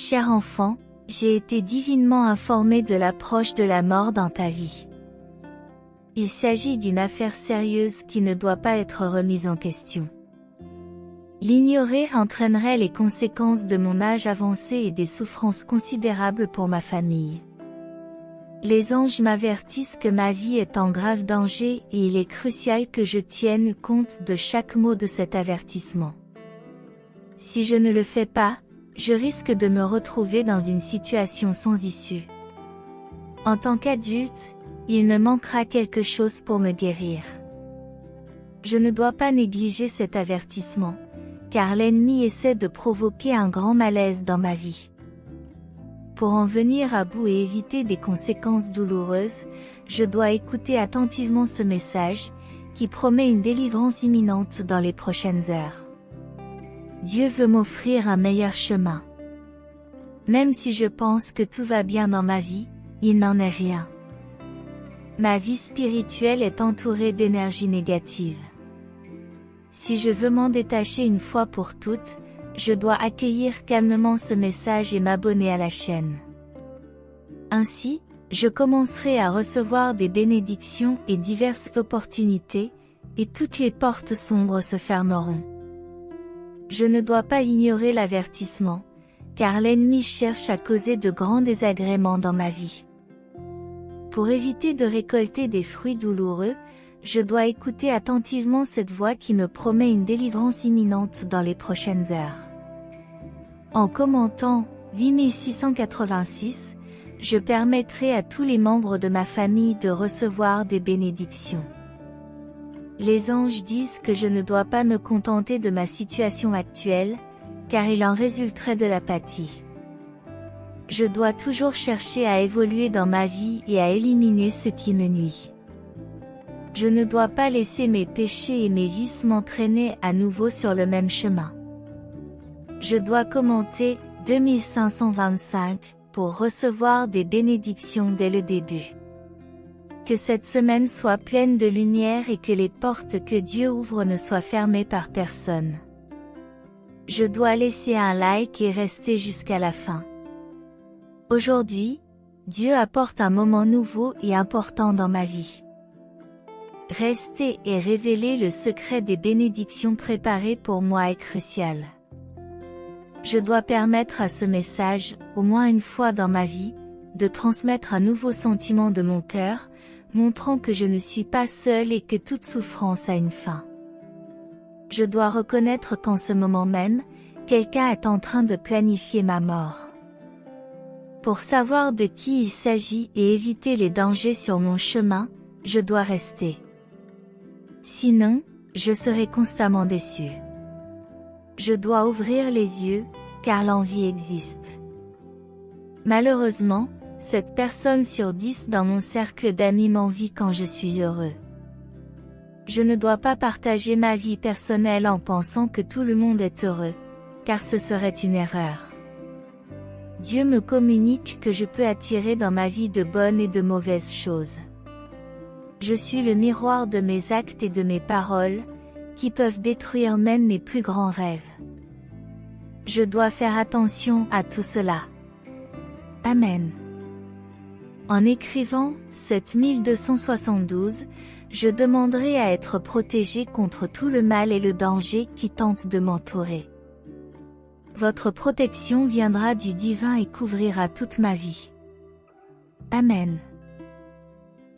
Cher enfant, j'ai été divinement informé de l'approche de la mort dans ta vie. Il s'agit d'une affaire sérieuse qui ne doit pas être remise en question. L'ignorer entraînerait les conséquences de mon âge avancé et des souffrances considérables pour ma famille. Les anges m'avertissent que ma vie est en grave danger et il est crucial que je tienne compte de chaque mot de cet avertissement. Si je ne le fais pas, je risque de me retrouver dans une situation sans issue. En tant qu'adulte, il me manquera quelque chose pour me guérir. Je ne dois pas négliger cet avertissement, car l'ennemi essaie de provoquer un grand malaise dans ma vie. Pour en venir à bout et éviter des conséquences douloureuses, je dois écouter attentivement ce message, qui promet une délivrance imminente dans les prochaines heures. Dieu veut m'offrir un meilleur chemin. Même si je pense que tout va bien dans ma vie, il n'en est rien. Ma vie spirituelle est entourée d'énergie négative. Si je veux m'en détacher une fois pour toutes, je dois accueillir calmement ce message et m'abonner à la chaîne. Ainsi, je commencerai à recevoir des bénédictions et diverses opportunités, et toutes les portes sombres se fermeront. Je ne dois pas ignorer l'avertissement, car l'ennemi cherche à causer de grands désagréments dans ma vie. Pour éviter de récolter des fruits douloureux, je dois écouter attentivement cette voix qui me promet une délivrance imminente dans les prochaines heures. En commentant 8686, je permettrai à tous les membres de ma famille de recevoir des bénédictions. Les anges disent que je ne dois pas me contenter de ma situation actuelle, car il en résulterait de l'apathie. Je dois toujours chercher à évoluer dans ma vie et à éliminer ce qui me nuit. Je ne dois pas laisser mes péchés et mes vices m'entraîner à nouveau sur le même chemin. Je dois commenter 2525 pour recevoir des bénédictions dès le début. Que cette semaine soit pleine de lumière et que les portes que Dieu ouvre ne soient fermées par personne. Je dois laisser un like et rester jusqu'à la fin. Aujourd'hui, Dieu apporte un moment nouveau et important dans ma vie. Rester et révéler le secret des bénédictions préparées pour moi est crucial. Je dois permettre à ce message, au moins une fois dans ma vie, de transmettre un nouveau sentiment de mon cœur, montrant que je ne suis pas seul et que toute souffrance a une fin. Je dois reconnaître qu'en ce moment même, quelqu'un est en train de planifier ma mort. Pour savoir de qui il s'agit et éviter les dangers sur mon chemin, je dois rester. Sinon, je serai constamment déçu. Je dois ouvrir les yeux, car l'envie existe. Malheureusement, 7 personnes sur 10 dans mon cercle d'amis m'envient quand je suis heureux. Je ne dois pas partager ma vie personnelle en pensant que tout le monde est heureux, car ce serait une erreur. Dieu me communique que je peux attirer dans ma vie de bonnes et de mauvaises choses. Je suis le miroir de mes actes et de mes paroles, qui peuvent détruire même mes plus grands rêves. Je dois faire attention à tout cela. Amen. En écrivant 7272, je demanderai à être protégé contre tout le mal et le danger qui tentent de m'entourer. Votre protection viendra du divin et couvrira toute ma vie. Amen.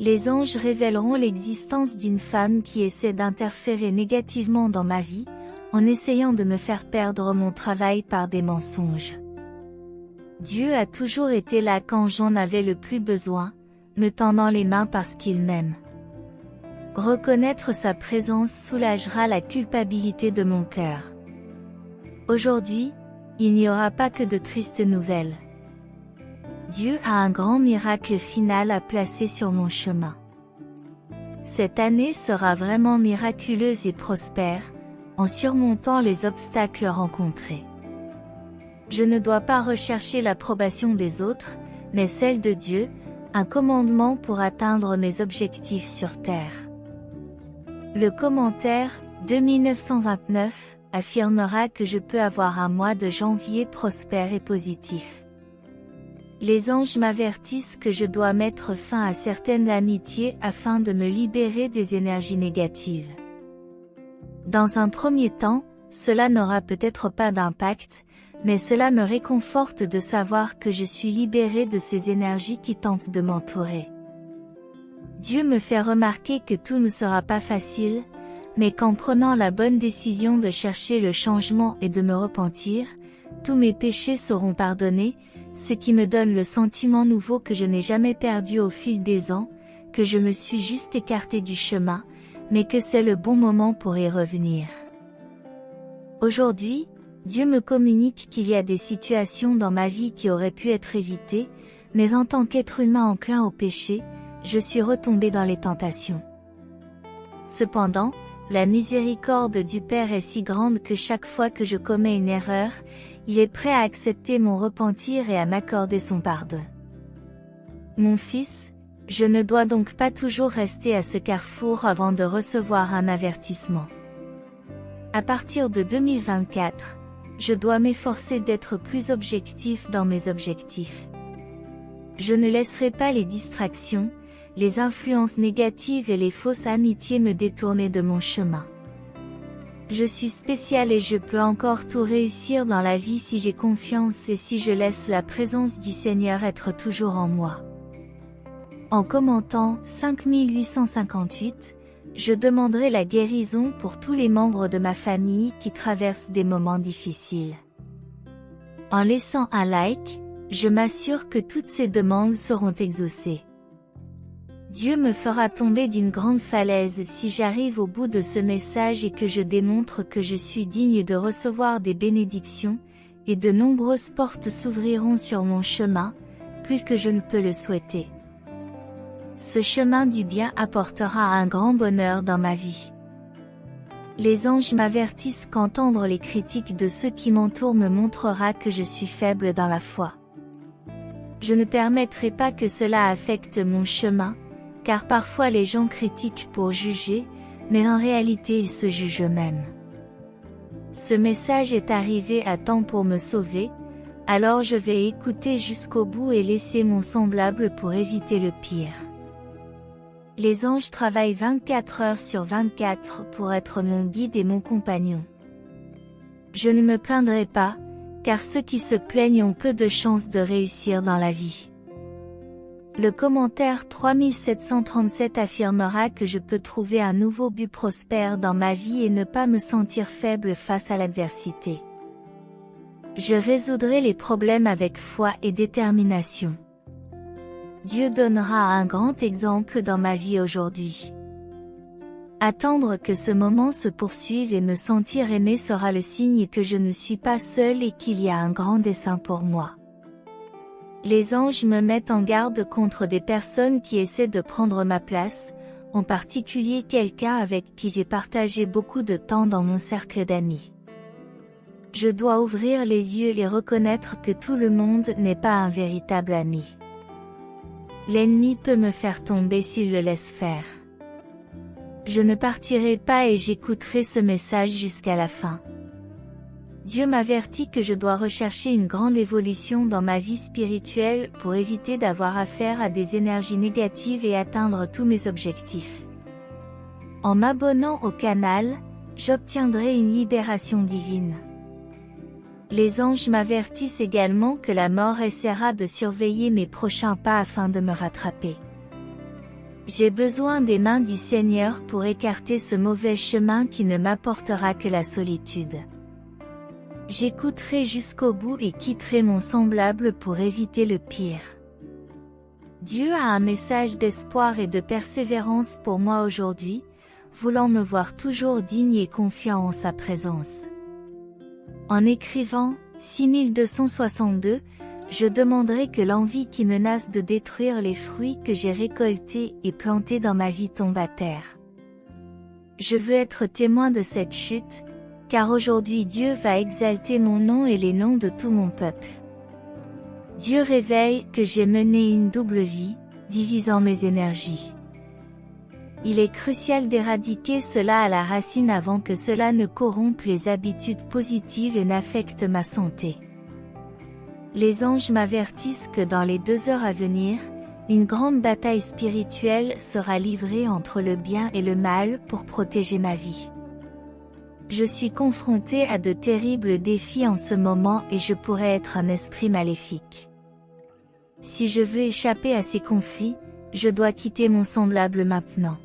Les anges révéleront l'existence d'une femme qui essaie d'interférer négativement dans ma vie, en essayant de me faire perdre mon travail par des mensonges. Dieu a toujours été là quand j'en avais le plus besoin, me tendant les mains parce qu'il m'aime. Reconnaître sa présence soulagera la culpabilité de mon cœur. Aujourd'hui, il n'y aura pas que de tristes nouvelles. Dieu a un grand miracle final à placer sur mon chemin. Cette année sera vraiment miraculeuse et prospère, en surmontant les obstacles rencontrés. Je ne dois pas rechercher l'approbation des autres, mais celle de Dieu, un commandement pour atteindre mes objectifs sur terre. Le commentaire 2929 affirmera que je peux avoir un mois de janvier prospère et positif. Les anges m'avertissent que je dois mettre fin à certaines amitiés afin de me libérer des énergies négatives. Dans un premier temps, cela n'aura peut-être pas d'impact, mais cela me réconforte de savoir que je suis libérée de ces énergies qui tentent de m'entourer. Dieu me fait remarquer que tout ne sera pas facile, mais qu'en prenant la bonne décision de chercher le changement et de me repentir, tous mes péchés seront pardonnés, ce qui me donne le sentiment nouveau que je n'ai jamais perdu au fil des ans, que je me suis juste écartée du chemin, mais que c'est le bon moment pour y revenir. Aujourd'hui, Dieu me communique qu'il y a des situations dans ma vie qui auraient pu être évitées, mais en tant qu'être humain enclin au péché, je suis retombée dans les tentations. Cependant, la miséricorde du Père est si grande que chaque fois que je commets une erreur, il est prêt à accepter mon repentir et à m'accorder son pardon. Mon fils, je ne dois donc pas toujours rester à ce carrefour avant de recevoir un avertissement. À partir de 2024, je dois m'efforcer d'être plus objectif dans mes objectifs. Je ne laisserai pas les distractions, les influences négatives et les fausses amitiés me détourner de mon chemin. Je suis spécial et je peux encore tout réussir dans la vie si j'ai confiance et si je laisse la présence du Seigneur être toujours en moi. En commentant 5858, je demanderai la guérison pour tous les membres de ma famille qui traversent des moments difficiles. En laissant un like, je m'assure que toutes ces demandes seront exaucées. Dieu me fera tomber d'une grande falaise si j'arrive au bout de ce message et que je démontre que je suis digne de recevoir des bénédictions, et de nombreuses portes s'ouvriront sur mon chemin, plus que je ne peux le souhaiter. Ce chemin du bien apportera un grand bonheur dans ma vie. Les anges m'avertissent qu'entendre les critiques de ceux qui m'entourent me montrera que je suis faible dans la foi. Je ne permettrai pas que cela affecte mon chemin, car parfois les gens critiquent pour juger, mais en réalité ils se jugent eux-mêmes. Ce message est arrivé à temps pour me sauver, alors je vais écouter jusqu'au bout et laisser mon semblable pour éviter le pire. Les anges travaillent 24 heures sur 24 pour être mon guide et mon compagnon. Je ne me plaindrai pas, car ceux qui se plaignent ont peu de chances de réussir dans la vie. Le commentaire 3737 affirmera que je peux trouver un nouveau but prospère dans ma vie et ne pas me sentir faible face à l'adversité. Je résoudrai les problèmes avec foi et détermination. Dieu donnera un grand exemple dans ma vie aujourd'hui. Attendre que ce moment se poursuive et me sentir aimé sera le signe que je ne suis pas seul et qu'il y a un grand dessein pour moi. Les anges me mettent en garde contre des personnes qui essaient de prendre ma place, en particulier quelqu'un avec qui j'ai partagé beaucoup de temps dans mon cercle d'amis. Je dois ouvrir les yeux et reconnaître que tout le monde n'est pas un véritable ami. L'ennemi peut me faire tomber s'il le laisse faire. Je ne partirai pas et j'écouterai ce message jusqu'à la fin. Dieu m'avertit que je dois rechercher une grande évolution dans ma vie spirituelle pour éviter d'avoir affaire à des énergies négatives et atteindre tous mes objectifs. En m'abonnant au canal, j'obtiendrai une libération divine. Les anges m'avertissent également que la mort essaiera de surveiller mes prochains pas afin de me rattraper. J'ai besoin des mains du Seigneur pour écarter ce mauvais chemin qui ne m'apportera que la solitude. J'écouterai jusqu'au bout et quitterai mon semblable pour éviter le pire. Dieu a un message d'espoir et de persévérance pour moi aujourd'hui, voulant me voir toujours digne et confiant en sa présence. En écrivant 6262, je demanderai que l'envie qui menace de détruire les fruits que j'ai récoltés et plantés dans ma vie tombe à terre. Je veux être témoin de cette chute, car aujourd'hui Dieu va exalter mon nom et les noms de tout mon peuple. Dieu révèle que j'ai mené une double vie, divisant mes énergies. Il est crucial d'éradiquer cela à la racine avant que cela ne corrompe les habitudes positives et n'affecte ma santé. Les anges m'avertissent que dans les 2 heures à venir, une grande bataille spirituelle sera livrée entre le bien et le mal pour protéger ma vie. Je suis confronté à de terribles défis en ce moment et je pourrais être un esprit maléfique. Si je veux échapper à ces conflits, je dois quitter mon semblable maintenant.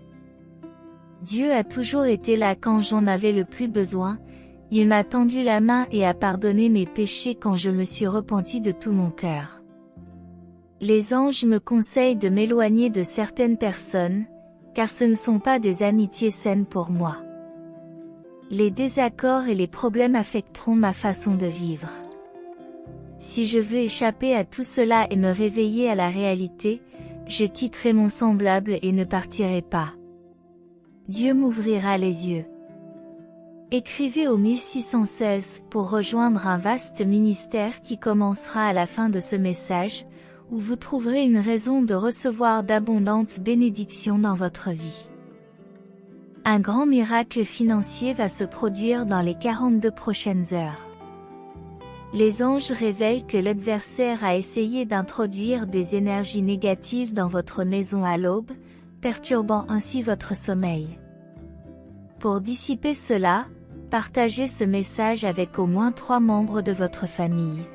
Dieu a toujours été là quand j'en avais le plus besoin, il m'a tendu la main et a pardonné mes péchés quand je me suis repenti de tout mon cœur. Les anges me conseillent de m'éloigner de certaines personnes, car ce ne sont pas des amitiés saines pour moi. Les désaccords et les problèmes affecteront ma façon de vivre. Si je veux échapper à tout cela et me réveiller à la réalité, je quitterai mon semblable et ne partirai pas. Dieu m'ouvrira les yeux. Écrivez au 1616 pour rejoindre un vaste ministère qui commencera à la fin de ce message, où vous trouverez une raison de recevoir d'abondantes bénédictions dans votre vie. Un grand miracle financier va se produire dans les 42 prochaines heures. Les anges révèlent que l'adversaire a essayé d'introduire des énergies négatives dans votre maison à l'aube, perturbant ainsi votre sommeil. Pour dissiper cela, partagez ce message avec au moins 3 membres de votre famille.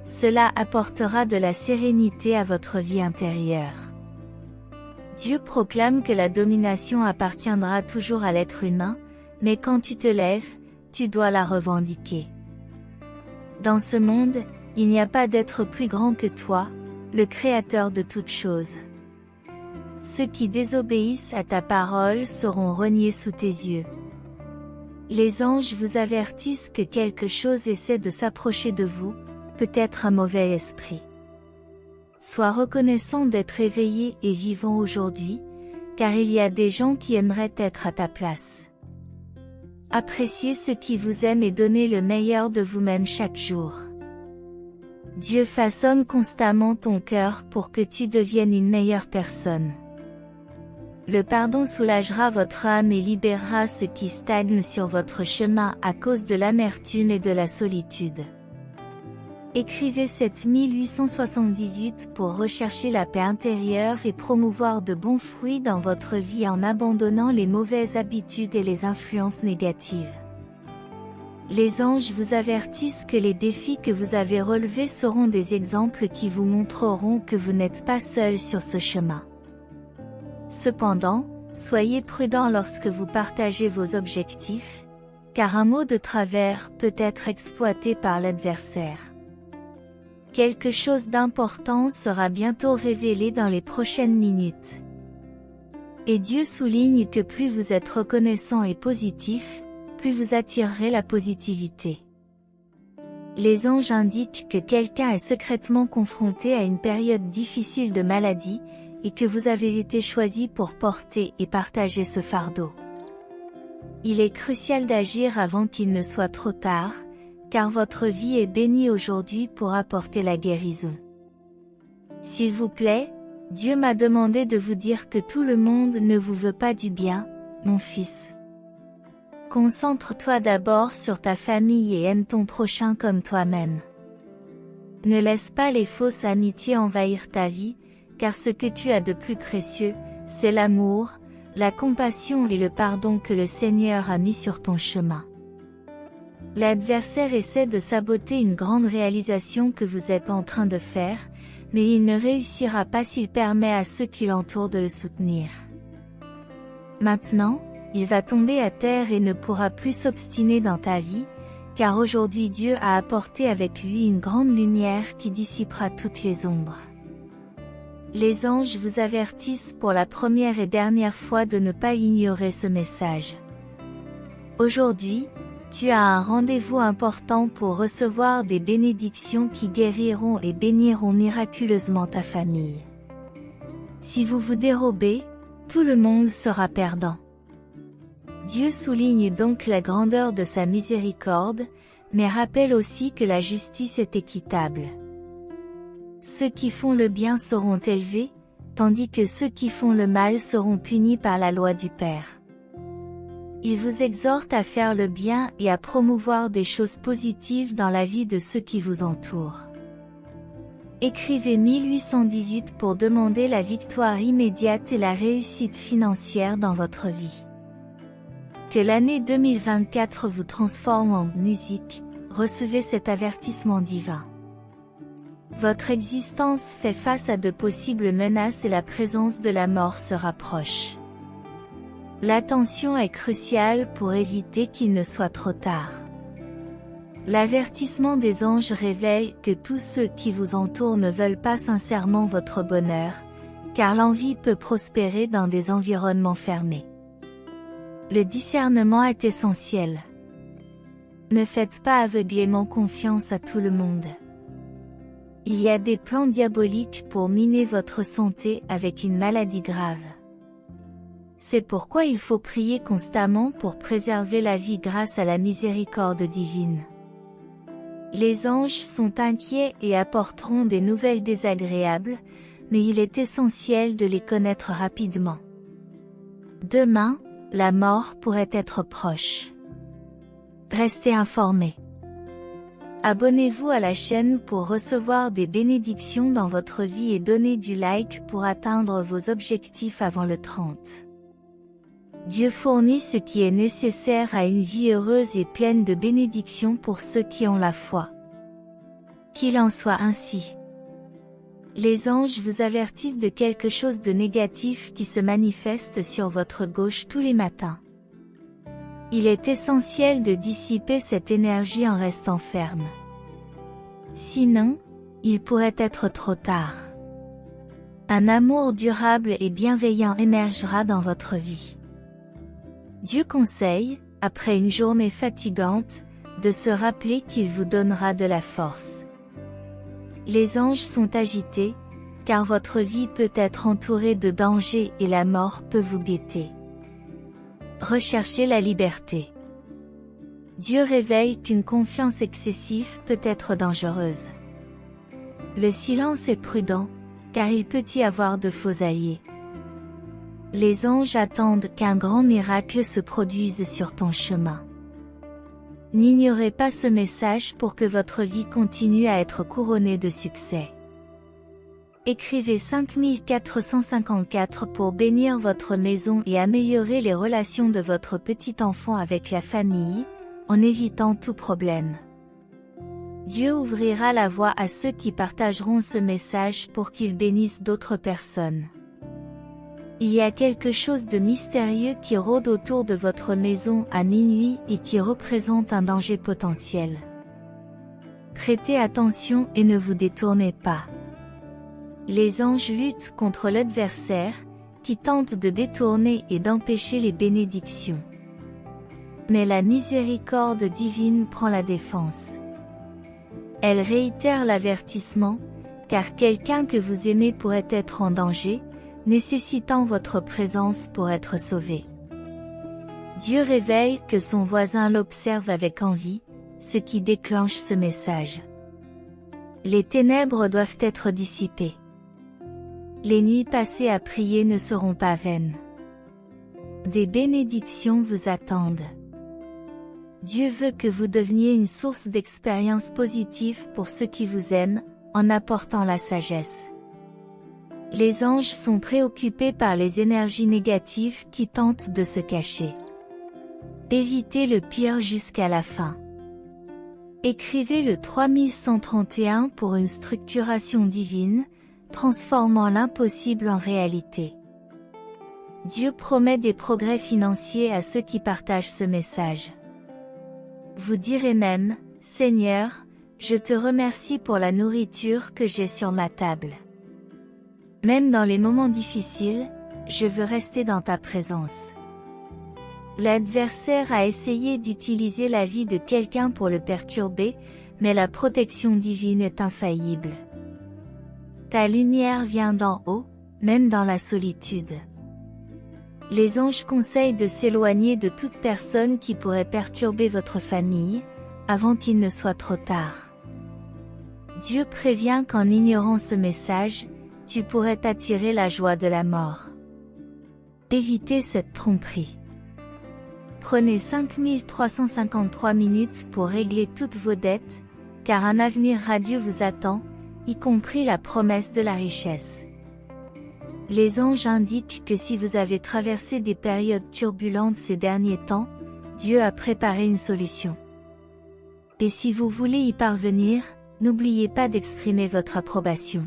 Cela apportera de la sérénité à votre vie intérieure. Dieu proclame que la domination appartiendra toujours à l'être humain, mais quand tu te lèves, tu dois la revendiquer. Dans ce monde, il n'y a pas d'être plus grand que toi, le Créateur de toutes choses. Ceux qui désobéissent à ta parole seront reniés sous tes yeux. Les anges vous avertissent que quelque chose essaie de s'approcher de vous, peut-être un mauvais esprit. Sois reconnaissant d'être éveillé et vivant aujourd'hui, car il y a des gens qui aimeraient être à ta place. Appréciez ceux qui vous aiment et donnez le meilleur de vous-même chaque jour. Dieu façonne constamment ton cœur pour que tu deviennes une meilleure personne. Le pardon soulagera votre âme et libérera ceux qui stagnent sur votre chemin à cause de l'amertume et de la solitude. Écrivez 7878 pour rechercher la paix intérieure et promouvoir de bons fruits dans votre vie en abandonnant les mauvaises habitudes et les influences négatives. Les anges vous avertissent que les défis que vous avez relevés seront des exemples qui vous montreront que vous n'êtes pas seul sur ce chemin. Cependant, soyez prudent lorsque vous partagez vos objectifs, car un mot de travers peut être exploité par l'adversaire. Quelque chose d'important sera bientôt révélé dans les prochaines minutes. Et Dieu souligne que plus vous êtes reconnaissant et positif, plus vous attirerez la positivité. Les anges indiquent que quelqu'un est secrètement confronté à une période difficile de maladie, et que vous avez été choisi pour porter et partager ce fardeau. Il est crucial d'agir avant qu'il ne soit trop tard, car votre vie est bénie aujourd'hui pour apporter la guérison. S'il vous plaît, Dieu m'a demandé de vous dire que tout le monde ne vous veut pas du bien, mon fils. Concentre-toi d'abord sur ta famille et aime ton prochain comme toi-même. Ne laisse pas les fausses amitiés envahir ta vie, car ce que tu as de plus précieux, c'est l'amour, la compassion et le pardon que le Seigneur a mis sur ton chemin. L'adversaire essaie de saboter une grande réalisation que vous êtes en train de faire, mais il ne réussira pas s'il permet à ceux qui l'entourent de le soutenir. Maintenant, il va tomber à terre et ne pourra plus s'obstiner dans ta vie, car aujourd'hui Dieu a apporté avec lui une grande lumière qui dissipera toutes les ombres. Les anges vous avertissent pour la première et dernière fois de ne pas ignorer ce message. Aujourd'hui, tu as un rendez-vous important pour recevoir des bénédictions qui guériront et béniront miraculeusement ta famille. Si vous vous dérobez, tout le monde sera perdant. Dieu souligne donc la grandeur de sa miséricorde, mais rappelle aussi que la justice est équitable. Ceux qui font le bien seront élevés, tandis que ceux qui font le mal seront punis par la loi du Père. Il vous exhorte à faire le bien et à promouvoir des choses positives dans la vie de ceux qui vous entourent. Écrivez 1818 pour demander la victoire immédiate et la réussite financière dans votre vie. Que l'année 2024 vous transforme en musique, recevez cet avertissement divin. Votre existence fait face à de possibles menaces et la présence de la mort se rapproche. L'attention est cruciale pour éviter qu'il ne soit trop tard. L'avertissement des anges révèle que tous ceux qui vous entourent ne veulent pas sincèrement votre bonheur, car l'envie peut prospérer dans des environnements fermés. Le discernement est essentiel. Ne faites pas aveuglément confiance à tout le monde. Il y a des plans diaboliques pour miner votre santé avec une maladie grave. C'est pourquoi il faut prier constamment pour préserver la vie grâce à la miséricorde divine. Les anges sont inquiets et apporteront des nouvelles désagréables, mais il est essentiel de les connaître rapidement. Demain, la mort pourrait être proche. Restez informés. Abonnez-vous à la chaîne pour recevoir des bénédictions dans votre vie et donnez du like pour atteindre vos objectifs avant le 30. Dieu fournit ce qui est nécessaire à une vie heureuse et pleine de bénédictions pour ceux qui ont la foi. Qu'il en soit ainsi. Les anges vous avertissent de quelque chose de négatif qui se manifeste sur votre gauche tous les matins. Il est essentiel de dissiper cette énergie en restant ferme. Sinon, il pourrait être trop tard. Un amour durable et bienveillant émergera dans votre vie. Dieu conseille, après une journée fatigante, de se rappeler qu'il vous donnera de la force. Les anges sont agités, car votre vie peut être entourée de dangers et la mort peut vous guetter. Recherchez la liberté. Dieu révèle qu'une confiance excessive peut être dangereuse. Le silence est prudent, car il peut y avoir de faux alliés. Les anges attendent qu'un grand miracle se produise sur ton chemin. N'ignorez pas ce message pour que votre vie continue à être couronnée de succès. Écrivez 5454 pour bénir votre maison et améliorer les relations de votre petit enfant avec la famille, en évitant tout problème. Dieu ouvrira la voie à ceux qui partageront ce message pour qu'ils bénissent d'autres personnes. Il y a quelque chose de mystérieux qui rôde autour de votre maison à minuit et qui représente un danger potentiel. Prêtez attention et ne vous détournez pas. Les anges luttent contre l'adversaire, qui tente de détourner et d'empêcher les bénédictions. Mais la miséricorde divine prend la défense. Elle réitère l'avertissement, car quelqu'un que vous aimez pourrait être en danger, nécessitant votre présence pour être sauvé. Dieu révèle que son voisin l'observe avec envie, ce qui déclenche ce message. Les ténèbres doivent être dissipées. Les nuits passées à prier ne seront pas vaines. Des bénédictions vous attendent. Dieu veut que vous deveniez une source d'expériences positives pour ceux qui vous aiment, en apportant la sagesse. Les anges sont préoccupés par les énergies négatives qui tentent de se cacher. Évitez le pire jusqu'à la fin. Écrivez le 3131 pour une structuration divine, transformant l'impossible en réalité. Dieu promet des progrès financiers à ceux qui partagent ce message. Vous direz même, Seigneur, je te remercie pour la nourriture que j'ai sur ma table. Même dans les moments difficiles, je veux rester dans ta présence. L'adversaire a essayé d'utiliser la vie de quelqu'un pour le perturber, mais la protection divine est infaillible. Ta lumière vient d'en haut, même dans la solitude. Les anges conseillent de s'éloigner de toute personne qui pourrait perturber votre famille, avant qu'il ne soit trop tard. Dieu prévient qu'en ignorant ce message, tu pourrais t'attirer la joie de la mort. Évitez cette tromperie. Prenez 5353 minutes pour régler toutes vos dettes, car un avenir radieux vous attend, y compris la promesse de la richesse. Les anges indiquent que si vous avez traversé des périodes turbulentes ces derniers temps, Dieu a préparé une solution. Et si vous voulez y parvenir, n'oubliez pas d'exprimer votre approbation.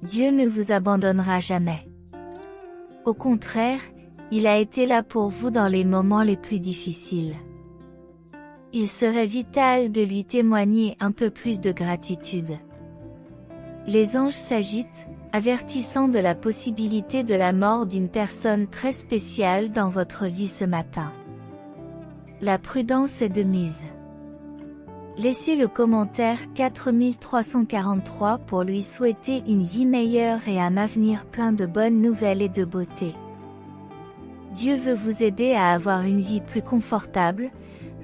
Dieu ne vous abandonnera jamais. Au contraire, il a été là pour vous dans les moments les plus difficiles. Il serait vital de lui témoigner un peu plus de gratitude. Les anges s'agitent, avertissant de la possibilité de la mort d'une personne très spéciale dans votre vie ce matin. La prudence est de mise. Laissez le commentaire 4343 pour lui souhaiter une vie meilleure et un avenir plein de bonnes nouvelles et de beauté. Dieu veut vous aider à avoir une vie plus confortable,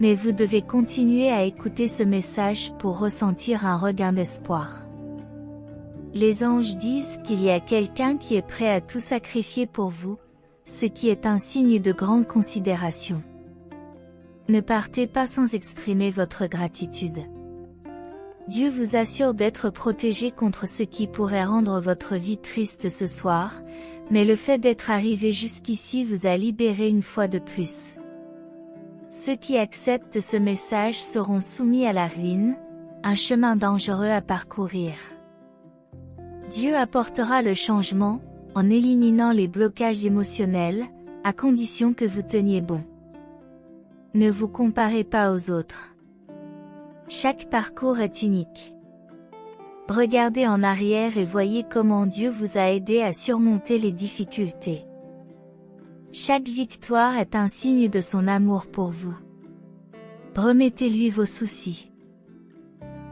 mais vous devez continuer à écouter ce message pour ressentir un regain d'espoir. Les anges disent qu'il y a quelqu'un qui est prêt à tout sacrifier pour vous, ce qui est un signe de grande considération. Ne partez pas sans exprimer votre gratitude. Dieu vous assure d'être protégé contre ce qui pourrait rendre votre vie triste ce soir, mais le fait d'être arrivé jusqu'ici vous a libéré une fois de plus. Ceux qui acceptent ce message seront soumis à la ruine, un chemin dangereux à parcourir. Dieu apportera le changement, en éliminant les blocages émotionnels, à condition que vous teniez bon. Ne vous comparez pas aux autres. Chaque parcours est unique. Regardez en arrière et voyez comment Dieu vous a aidé à surmonter les difficultés. Chaque victoire est un signe de son amour pour vous. Remettez-lui vos soucis.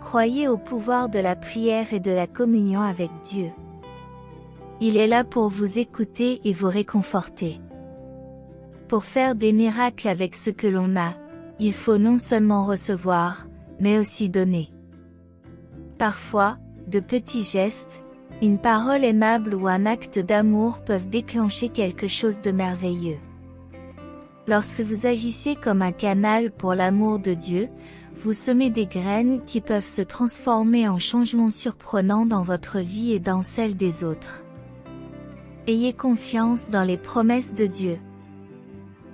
Croyez au pouvoir de la prière et de la communion avec Dieu. Il est là pour vous écouter et vous réconforter. Pour faire des miracles avec ce que l'on a, il faut non seulement recevoir, mais aussi donner. Parfois, de petits gestes, une parole aimable ou un acte d'amour peuvent déclencher quelque chose de merveilleux. Lorsque vous agissez comme un canal pour l'amour de Dieu, vous semez des graines qui peuvent se transformer en changements surprenants dans votre vie et dans celle des autres. Ayez confiance dans les promesses de Dieu.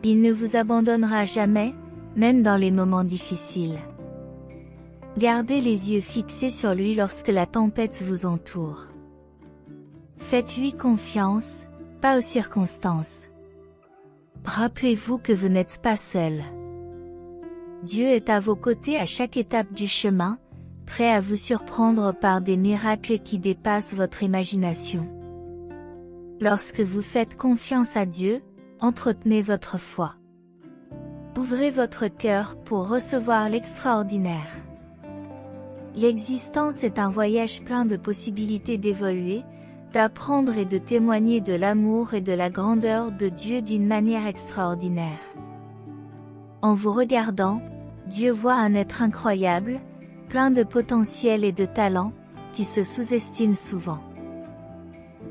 Il ne vous abandonnera jamais, même dans les moments difficiles. Gardez les yeux fixés sur lui lorsque la tempête vous entoure. Faites-lui confiance, pas aux circonstances. Rappelez-vous que vous n'êtes pas seul. Dieu est à vos côtés à chaque étape du chemin, prêt à vous surprendre par des miracles qui dépassent votre imagination. Lorsque vous faites confiance à Dieu, entretenez votre foi. Ouvrez votre cœur pour recevoir l'extraordinaire. L'existence est un voyage plein de possibilités d'évoluer, d'apprendre et de témoigner de l'amour et de la grandeur de Dieu d'une manière extraordinaire. En vous regardant, Dieu voit un être incroyable, plein de potentiel et de talent, qui se sous-estime souvent.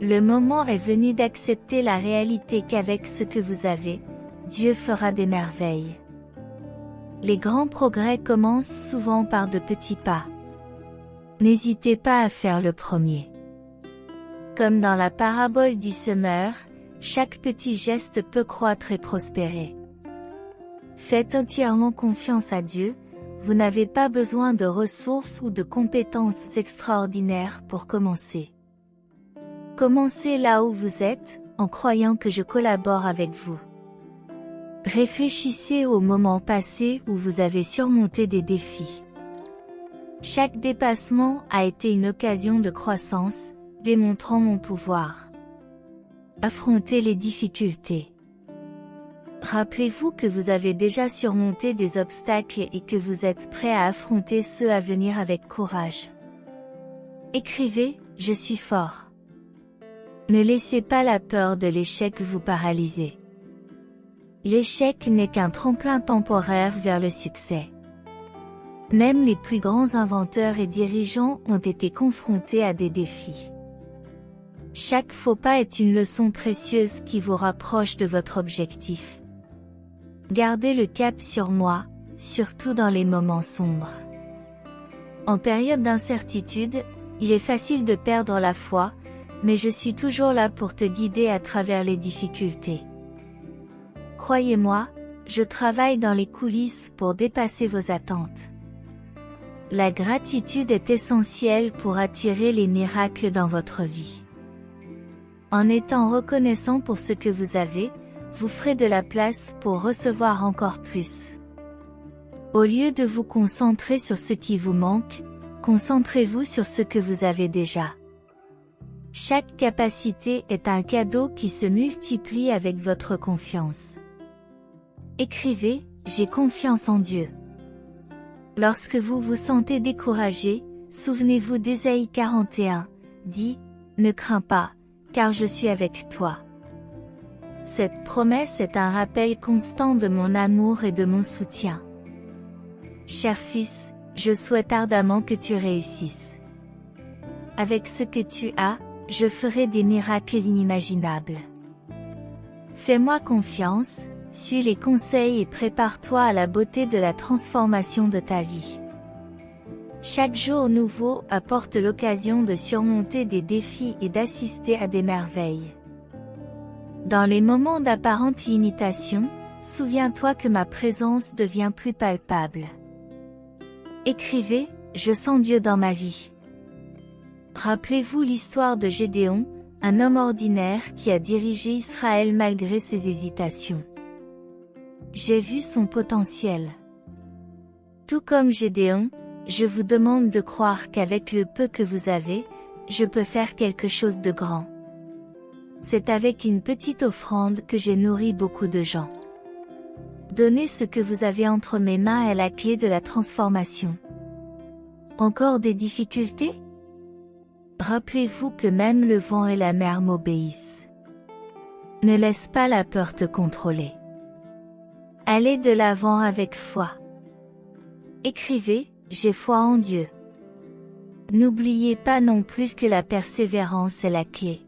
Le moment est venu d'accepter la réalité qu'avec ce que vous avez, Dieu fera des merveilles. Les grands progrès commencent souvent par de petits pas. N'hésitez pas à faire le premier. Comme dans la parabole du semeur, chaque petit geste peut croître et prospérer. Faites entièrement confiance à Dieu, vous n'avez pas besoin de ressources ou de compétences extraordinaires pour commencer. Commencez là où vous êtes, en croyant que je collabore avec vous. Réfléchissez aux moments passés où vous avez surmonté des défis. Chaque dépassement a été une occasion de croissance, démontrant mon pouvoir. Affrontez les difficultés. Rappelez-vous que vous avez déjà surmonté des obstacles et que vous êtes prêt à affronter ceux à venir avec courage. Écrivez « Je suis fort ». Ne laissez pas la peur de l'échec vous paralyser. L'échec n'est qu'un tremplin temporaire vers le succès. Même les plus grands inventeurs et dirigeants ont été confrontés à des défis. Chaque faux pas est une leçon précieuse qui vous rapproche de votre objectif. Gardez le cap sur moi, surtout dans les moments sombres. En période d'incertitude, il est facile de perdre la foi, mais je suis toujours là pour te guider à travers les difficultés. Croyez-moi, je travaille dans les coulisses pour dépasser vos attentes. La gratitude est essentielle pour attirer les miracles dans votre vie. En étant reconnaissant pour ce que vous avez, vous ferez de la place pour recevoir encore plus. Au lieu de vous concentrer sur ce qui vous manque, concentrez-vous sur ce que vous avez déjà. Chaque capacité est un cadeau qui se multiplie avec votre confiance. Écrivez, j'ai confiance en Dieu. Lorsque vous vous sentez découragé, souvenez-vous d'Ésaïe 41, dit, ne crains pas, car je suis avec toi. Cette promesse est un rappel constant de mon amour et de mon soutien. Cher fils, je souhaite ardemment que tu réussisses. Avec ce que tu as, je ferai des miracles inimaginables. Fais-moi confiance, suis les conseils et prépare-toi à la beauté de la transformation de ta vie. Chaque jour nouveau apporte l'occasion de surmonter des défis et d'assister à des merveilles. Dans les moments d'apparente limitation, souviens-toi que ma présence devient plus palpable. Écrivez, je sens Dieu dans ma vie. Rappelez-vous l'histoire de Gédéon, un homme ordinaire qui a dirigé Israël malgré ses hésitations. J'ai vu son potentiel. Tout comme Gédéon, je vous demande de croire qu'avec le peu que vous avez, je peux faire quelque chose de grand. C'est avec une petite offrande que j'ai nourri beaucoup de gens. Donner ce que vous avez entre mes mains est la clé de la transformation. Encore des difficultés? Rappelez-vous que même le vent et la mer m'obéissent. Ne laisse pas la peur te contrôler. Allez de l'avant avec foi. Écrivez, j'ai foi en Dieu. N'oubliez pas non plus que la persévérance est la clé.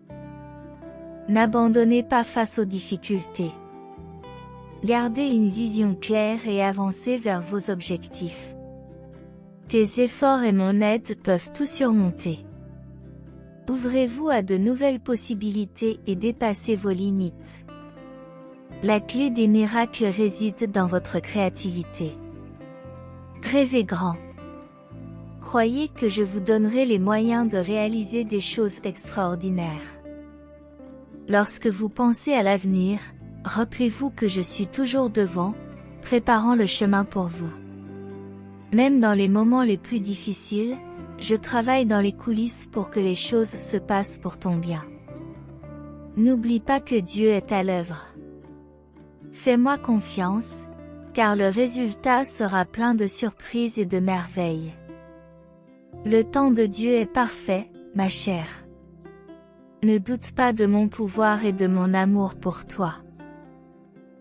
N'abandonnez pas face aux difficultés. Gardez une vision claire et avancez vers vos objectifs. Tes efforts et mon aide peuvent tout surmonter. Ouvrez-vous à de nouvelles possibilités et dépassez vos limites. La clé des miracles réside dans votre créativité. Rêvez grand. Croyez que je vous donnerai les moyens de réaliser des choses extraordinaires. Lorsque vous pensez à l'avenir, rappelez-vous que je suis toujours devant, préparant le chemin pour vous. Même dans les moments les plus difficiles, je travaille dans les coulisses pour que les choses se passent pour ton bien. N'oublie pas que Dieu est à l'œuvre. Fais-moi confiance, car le résultat sera plein de surprises et de merveilles. Le temps de Dieu est parfait, ma chère. Ne doute pas de mon pouvoir et de mon amour pour toi.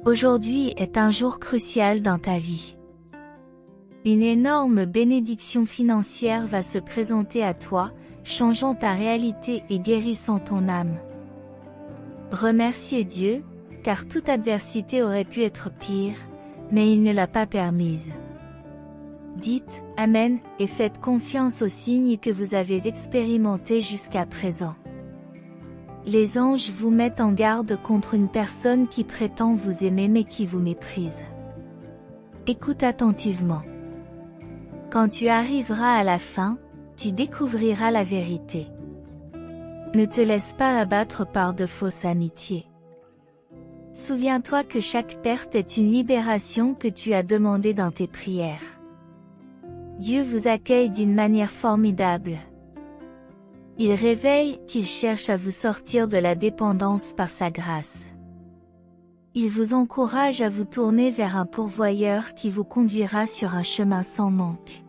Aujourd'hui est un jour crucial dans ta vie. Une énorme bénédiction financière va se présenter à toi, changeant ta réalité et guérissant ton âme. Remerciez Dieu, car toute adversité aurait pu être pire, mais il ne l'a pas permise. Dites « Amen » et faites confiance aux signes que vous avez expérimentés jusqu'à présent. Les anges vous mettent en garde contre une personne qui prétend vous aimer mais qui vous méprise. Écoute attentivement. Quand tu arriveras à la fin, tu découvriras la vérité. Ne te laisse pas abattre par de fausses amitiés. Souviens-toi que chaque perte est une libération que tu as demandée dans tes prières. Dieu vous accueille d'une manière formidable. Il révèle qu'il cherche à vous sortir de la dépendance par sa grâce. Il vous encourage à vous tourner vers un pourvoyeur qui vous conduira sur un chemin sans manque.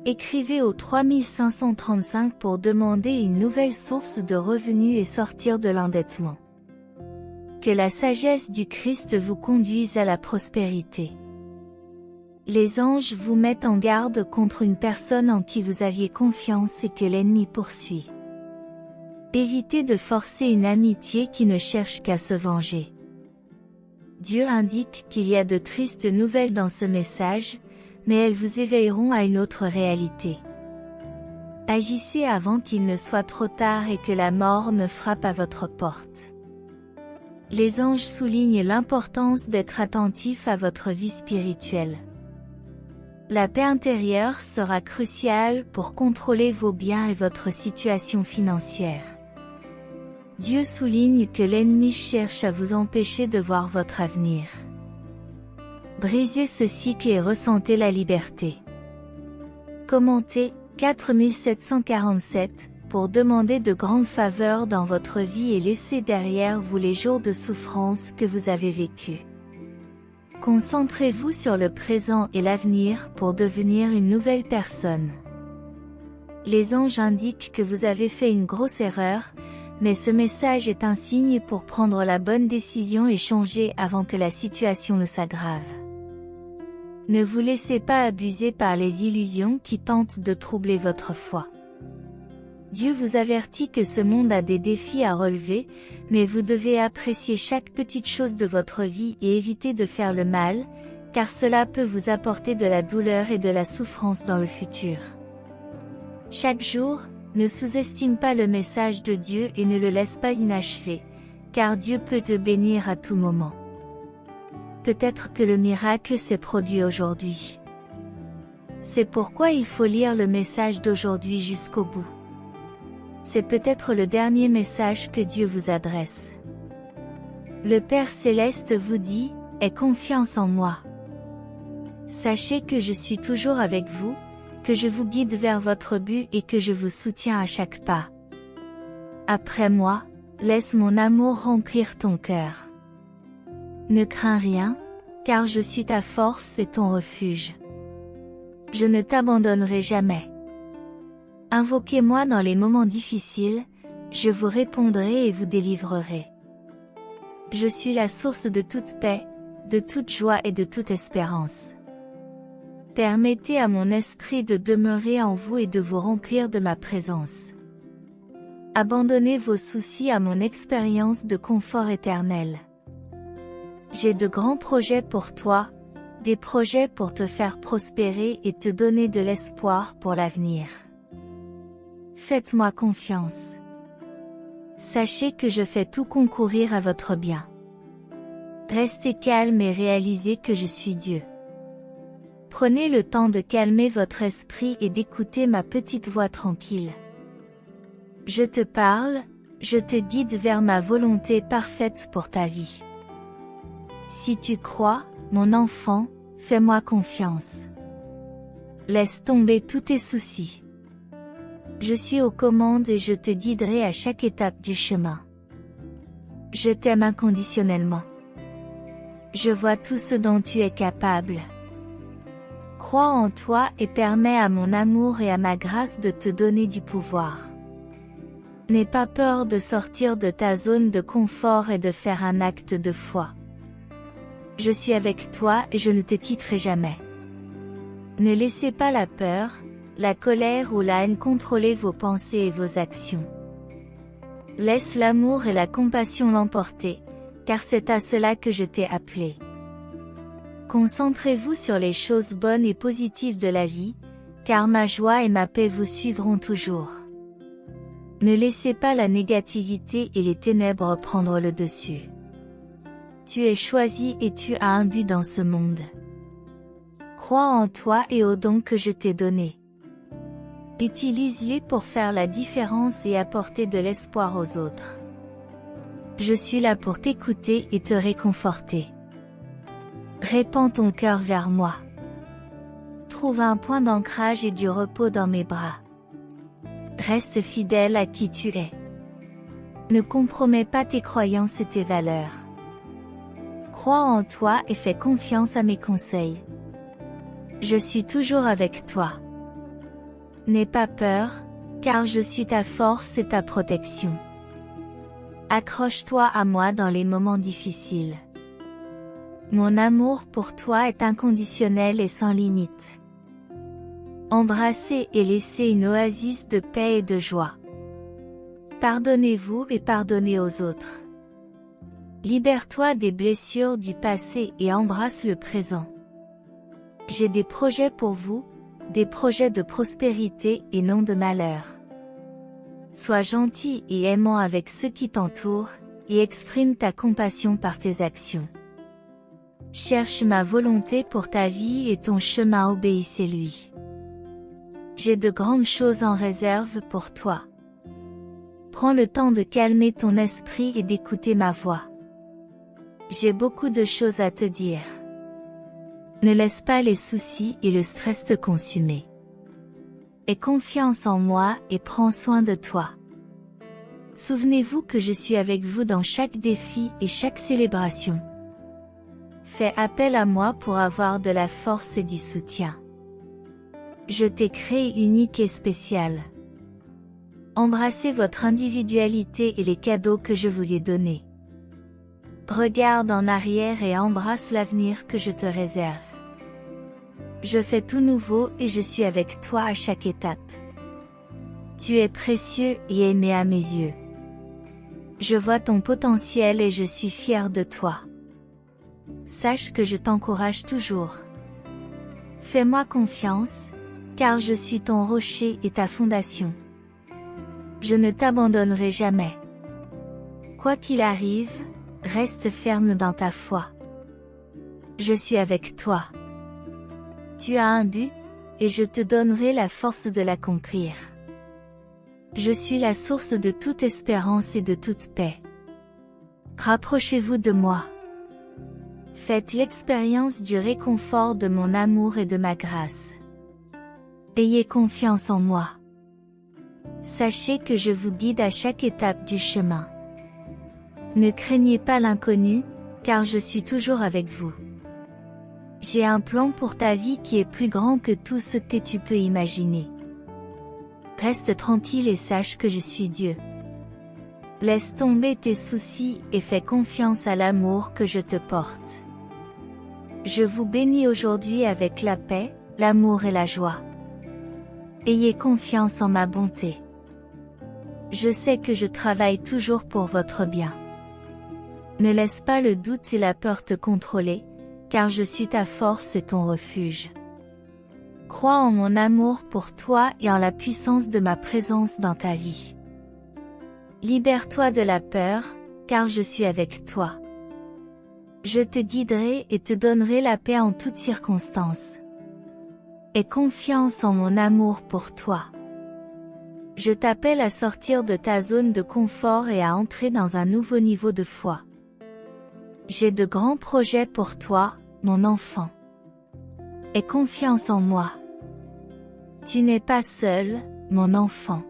Écrivez au 3535 pour demander une nouvelle source de revenus et sortir de l'endettement. Que la sagesse du Christ vous conduise à la prospérité. Les anges vous mettent en garde contre une personne en qui vous aviez confiance et que l'ennemi poursuit. Évitez de forcer une amitié qui ne cherche qu'à se venger. Dieu indique qu'il y a de tristes nouvelles dans ce message, mais elles vous éveilleront à une autre réalité. Agissez avant qu'il ne soit trop tard et que la mort ne frappe à votre porte. Les anges soulignent l'importance d'être attentif à votre vie spirituelle. La paix intérieure sera cruciale pour contrôler vos biens et votre situation financière. Dieu souligne que l'ennemi cherche à vous empêcher de voir votre avenir. Brisez ce cycle et ressentez la liberté. Commentez 4747 pour demander de grandes faveurs dans votre vie et laisser derrière vous les jours de souffrance que vous avez vécus. Concentrez-vous sur le présent et l'avenir pour devenir une nouvelle personne. Les anges indiquent que vous avez fait une grosse erreur, mais ce message est un signe pour prendre la bonne décision et changer avant que la situation ne s'aggrave. Ne vous laissez pas abuser par les illusions qui tentent de troubler votre foi. Dieu vous avertit que ce monde a des défis à relever, mais vous devez apprécier chaque petite chose de votre vie et éviter de faire le mal, car cela peut vous apporter de la douleur et de la souffrance dans le futur. Chaque jour, ne sous-estime pas le message de Dieu et ne le laisse pas inachevé, car Dieu peut te bénir à tout moment. Peut-être que le miracle s'est produit aujourd'hui. C'est pourquoi il faut lire le message d'aujourd'hui jusqu'au bout. C'est peut-être le dernier message que Dieu vous adresse. Le Père Céleste vous dit, « Aie confiance en moi. Sachez que je suis toujours avec vous, que je vous guide vers votre but et que je vous soutiens à chaque pas. Après moi, laisse mon amour remplir ton cœur. Ne crains rien, car je suis ta force et ton refuge. Je ne t'abandonnerai jamais. Invoquez-moi dans les moments difficiles, je vous répondrai et vous délivrerai. Je suis la source de toute paix, de toute joie et de toute espérance. Permettez à mon esprit de demeurer en vous et de vous remplir de ma présence. Abandonnez vos soucis à mon expérience de confort éternel. J'ai de grands projets pour toi, des projets pour te faire prospérer et te donner de l'espoir pour l'avenir. Faites-moi confiance. Sachez que je fais tout concourir à votre bien. Restez calme et réalisez que je suis Dieu. Prenez le temps de calmer votre esprit et d'écouter ma petite voix tranquille. Je te parle, je te guide vers ma volonté parfaite pour ta vie. Si tu crois, mon enfant, fais-moi confiance. Laisse tomber tous tes soucis. Je suis aux commandes et je te guiderai à chaque étape du chemin. Je t'aime inconditionnellement. Je vois tout ce dont tu es capable. Crois en toi et permets à mon amour et à ma grâce de te donner du pouvoir. N'aie pas peur de sortir de ta zone de confort et de faire un acte de foi. Je suis avec toi et je ne te quitterai jamais. Ne laissez pas la peur, la colère ou la haine contrôler vos pensées et vos actions. Laisse l'amour et la compassion l'emporter, car c'est à cela que je t'ai appelé. Concentrez-vous sur les choses bonnes et positives de la vie, car ma joie et ma paix vous suivront toujours. Ne laissez pas la négativité et les ténèbres prendre le dessus. Tu es choisi et tu as un but dans ce monde. Crois en toi et aux dons que je t'ai donnés. Utilise-les pour faire la différence et apporter de l'espoir aux autres. Je suis là pour t'écouter et te réconforter. Répands ton cœur vers moi. Trouve un point d'ancrage et du repos dans mes bras. Reste fidèle à qui tu es. Ne compromets pas tes croyances et tes valeurs. Crois en toi et fais confiance à mes conseils. Je suis toujours avec toi. N'aie pas peur, car je suis ta force et ta protection. Accroche-toi à moi dans les moments difficiles. Mon amour pour toi est inconditionnel et sans limite. Embrassez et laissez une oasis de paix et de joie. Pardonnez-vous et pardonnez aux autres. Libère-toi des blessures du passé et embrasse le présent. J'ai des projets pour vous, des projets de prospérité et non de malheur. Sois gentil et aimant avec ceux qui t'entourent, et exprime ta compassion par tes actions. Cherche ma volonté pour ta vie et ton chemin obéissez-lui. J'ai de grandes choses en réserve pour toi. Prends le temps de calmer ton esprit et d'écouter ma voix. J'ai beaucoup de choses à te dire. Ne laisse pas les soucis et le stress te consumer. Aie confiance en moi et prends soin de toi. Souvenez-vous que je suis avec vous dans chaque défi et chaque célébration. Fais appel à moi pour avoir de la force et du soutien. Je t'ai créé unique et spécial. Embrassez votre individualité et les cadeaux que je vous ai donnés. Regarde en arrière et embrasse l'avenir que je te réserve. Je fais tout nouveau et je suis avec toi à chaque étape. Tu es précieux et aimé à mes yeux. Je vois ton potentiel et je suis fier de toi. Sache que je t'encourage toujours. Fais-moi confiance, car je suis ton rocher et ta fondation. Je ne t'abandonnerai jamais. Quoi qu'il arrive, reste ferme dans ta foi. Je suis avec toi. Tu as un but, et je te donnerai la force de l'accomplir. Je suis la source de toute espérance et de toute paix. Rapprochez-vous de moi. Faites l'expérience du réconfort de mon amour et de ma grâce. Ayez confiance en moi. Sachez que je vous guide à chaque étape du chemin. Ne craignez pas l'inconnu, car je suis toujours avec vous. J'ai un plan pour ta vie qui est plus grand que tout ce que tu peux imaginer. Reste tranquille et sache que je suis Dieu. Laisse tomber tes soucis et fais confiance à l'amour que je te porte. Je vous bénis aujourd'hui avec la paix, l'amour et la joie. Ayez confiance en ma bonté. Je sais que je travaille toujours pour votre bien. Ne laisse pas le doute et la peur te contrôler, car je suis ta force et ton refuge. Crois en mon amour pour toi et en la puissance de ma présence dans ta vie. Libère-toi de la peur, car je suis avec toi. Je te guiderai et te donnerai la paix en toutes circonstances. Aie confiance en mon amour pour toi. Je t'appelle à sortir de ta zone de confort et à entrer dans un nouveau niveau de foi. J'ai de grands projets pour toi, mon enfant. Aie confiance en moi. Tu n'es pas seul, mon enfant.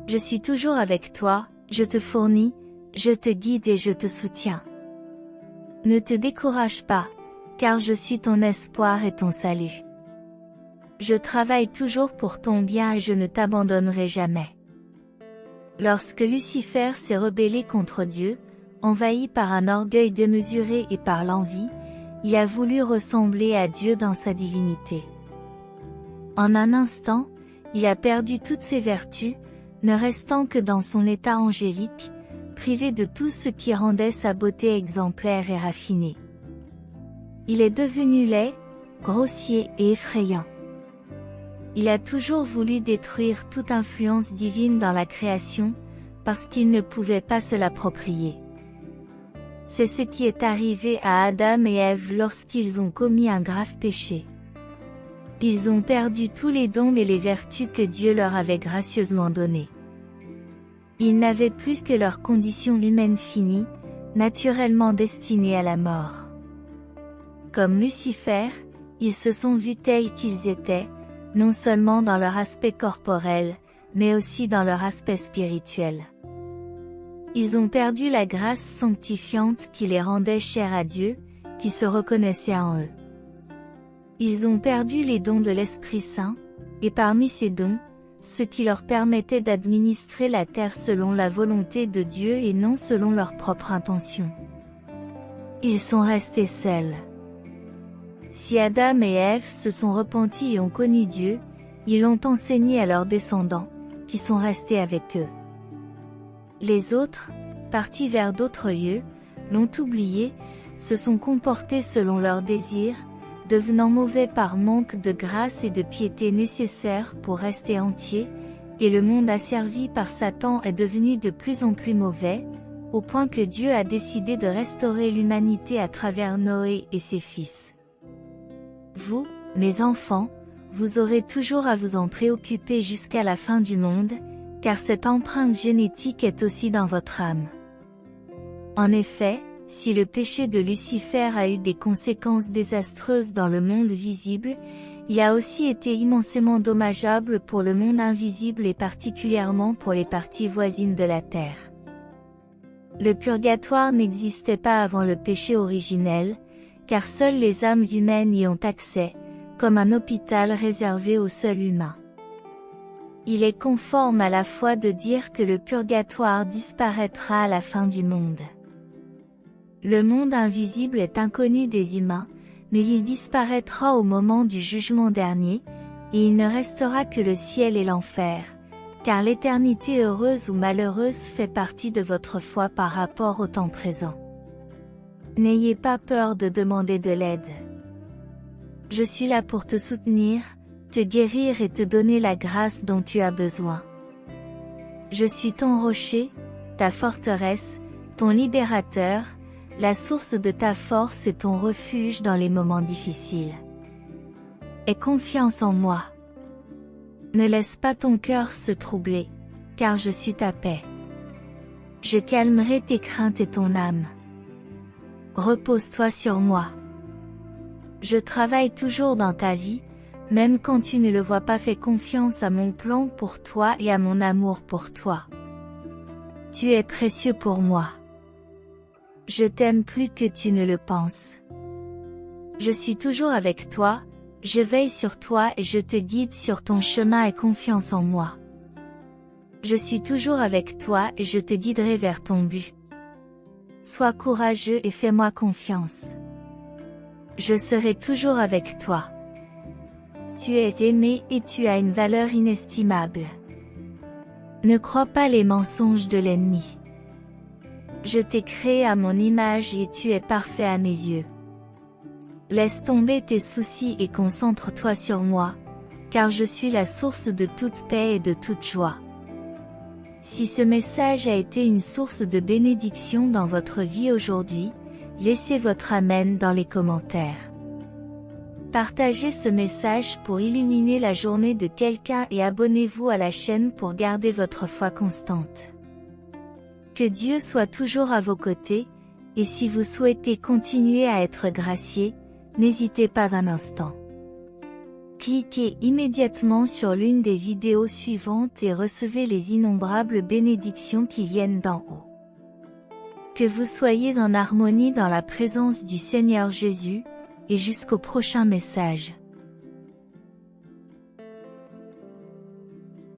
Je suis toujours avec toi, je te fournis, je te guide et je te soutiens. Ne te décourage pas, car je suis ton espoir et ton salut. Je travaille toujours pour ton bien et je ne t'abandonnerai jamais. Lorsque Lucifer s'est rebellé contre Dieu, envahi par un orgueil démesuré et par l'envie, il a voulu ressembler à Dieu dans sa divinité. En un instant, il a perdu toutes ses vertus, ne restant que dans son état angélique, privé de tout ce qui rendait sa beauté exemplaire et raffinée. Il est devenu laid, grossier et effrayant. Il a toujours voulu détruire toute influence divine dans la création, parce qu'il ne pouvait pas se l'approprier. C'est ce qui est arrivé à Adam et Ève lorsqu'ils ont commis un grave péché. Ils ont perdu tous les dons et les vertus que Dieu leur avait gracieusement donnés. Ils n'avaient plus que leur condition humaine finie, naturellement destinée à la mort. Comme Lucifer, ils se sont vus tels qu'ils étaient, non seulement dans leur aspect corporel, mais aussi dans leur aspect spirituel. Ils ont perdu la grâce sanctifiante qui les rendait chers à Dieu, qui se reconnaissait en eux. Ils ont perdu les dons de l'Esprit Saint, et parmi ces dons, ceux qui leur permettaient d'administrer la terre selon la volonté de Dieu et non selon leur propre intention. Ils sont restés seuls. Si Adam et Ève se sont repentis et ont connu Dieu, ils l'ont enseigné à leurs descendants, qui sont restés avec eux. Les autres, partis vers d'autres lieux, l'ont oublié, se sont comportés selon leurs désirs, devenant mauvais par manque de grâce et de piété nécessaires pour rester entiers, et le monde asservi par Satan est devenu de plus en plus mauvais, au point que Dieu a décidé de restaurer l'humanité à travers Noé et ses fils. Vous, mes enfants, vous aurez toujours à vous en préoccuper jusqu'à la fin du monde, car cette empreinte génétique est aussi dans votre âme. En effet, si le péché de Lucifer a eu des conséquences désastreuses dans le monde visible, il a aussi été immensément dommageable pour le monde invisible et particulièrement pour les parties voisines de la terre. Le purgatoire n'existait pas avant le péché originel, car seules les âmes humaines y ont accès, comme un hôpital réservé aux seuls humains. Il est conforme à la foi de dire que le purgatoire disparaîtra à la fin du monde. Le monde invisible est inconnu des humains, mais il disparaîtra au moment du jugement dernier, et il ne restera que le ciel et l'enfer, car l'éternité heureuse ou malheureuse fait partie de votre foi par rapport au temps présent. N'ayez pas peur de demander de l'aide. Je suis là pour te soutenir, te guérir et te donner la grâce dont tu as besoin. Je suis ton rocher, ta forteresse, ton libérateur, la source de ta force et ton refuge dans les moments difficiles. Aie confiance en moi. Ne laisse pas ton cœur se troubler, car je suis ta paix. Je calmerai tes craintes et ton âme. Repose-toi sur moi. Je travaille toujours dans ta vie, même quand tu ne le vois pas. Fais confiance à mon plan pour toi et à mon amour pour toi. Tu es précieux pour moi. Je t'aime plus que tu ne le penses. Je suis toujours avec toi, je veille sur toi et je te guide sur ton chemin. Aie confiance en moi. Je suis toujours avec toi et je te guiderai vers ton but. Sois courageux et fais-moi confiance. Je serai toujours avec toi. Tu es aimé et tu as une valeur inestimable. Ne crois pas les mensonges de l'ennemi. Je t'ai créé à mon image et tu es parfait à mes yeux. Laisse tomber tes soucis et concentre-toi sur moi, car je suis la source de toute paix et de toute joie. Si ce message a été une source de bénédiction dans votre vie aujourd'hui, laissez votre Amen dans les commentaires. Partagez ce message pour illuminer la journée de quelqu'un et abonnez-vous à la chaîne pour garder votre foi constante. Que Dieu soit toujours à vos côtés, et si vous souhaitez continuer à être gracié, n'hésitez pas un instant. Cliquez immédiatement sur l'une des vidéos suivantes et recevez les innombrables bénédictions qui viennent d'en haut. Que vous soyez en harmonie dans la présence du Seigneur Jésus, et jusqu'au prochain message.